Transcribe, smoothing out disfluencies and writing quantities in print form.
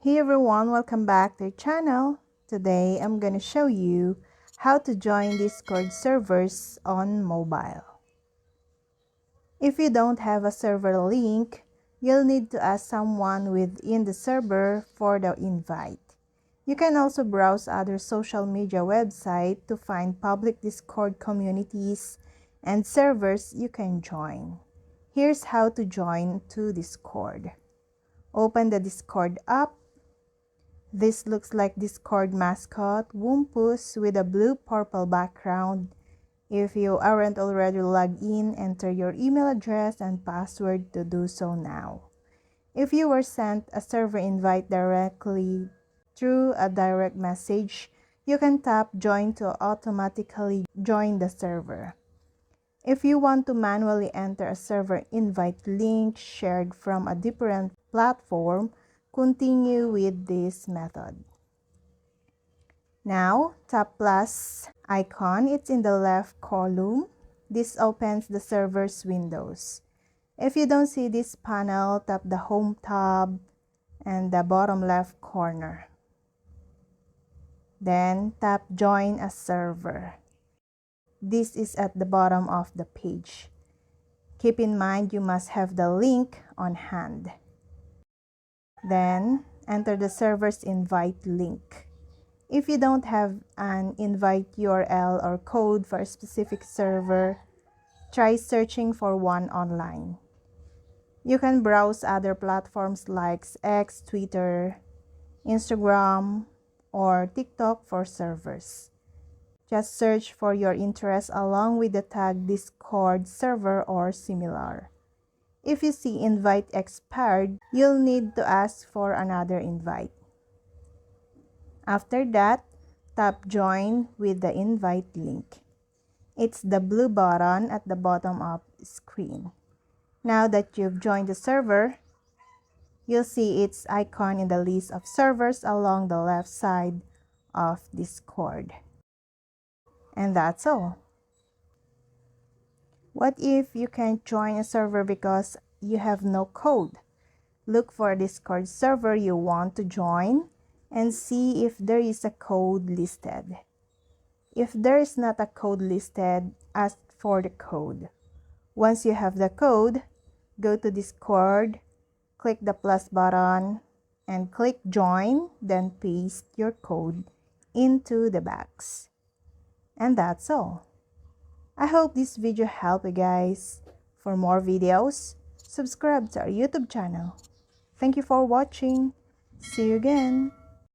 Hey everyone, welcome back to the channel. Today I'm going to show you how to join Discord servers on mobile. If you don't have a server link, you'll need to ask someone within the server for the invite. You can also browse other social media websites to find public Discord communities and servers you can join. Here's how to join to Discord. Open the Discord app. This looks like Discord mascot, Wumpus, with a blue-purple background. If you aren't already logged in, enter your email address and password to do so now. If you were sent a server invite directly through a direct message, you can tap Join to automatically join the server. If you want to manually enter a server invite link shared from a different platform, continue with this method. Now, tap plus icon. It's in the left column. This opens the server's windows. If you don't see this panel, tap the Home tab and the bottom left corner. Then, tap Join a Server. This is at the bottom of the page. Keep in mind you must have the link on hand. Then, enter the server's invite link. If you don't have an invite URL or code for a specific server, try searching for one online. You can browse other platforms like X, Twitter, Instagram, or TikTok for servers. Just search for your interest along with the tag Discord server or similar. If you see invite expired, you'll need to ask for another invite. After that, tap Join with the invite link. It's the blue button at the bottom of the screen. Now that you've joined the server, you'll see its icon in the list of servers along the left side of Discord. And that's all. What if you can't join a server because you have no code? Look for a Discord server you want to join and see if there is a code listed. If there is not a code listed, ask for the code. Once you have the code, go to Discord, click the plus button, and click Join, then paste your code into the box. And that's all. I hope this video helped you guys. For more videos, subscribe to our YouTube channel. Thank you for watching. See you again.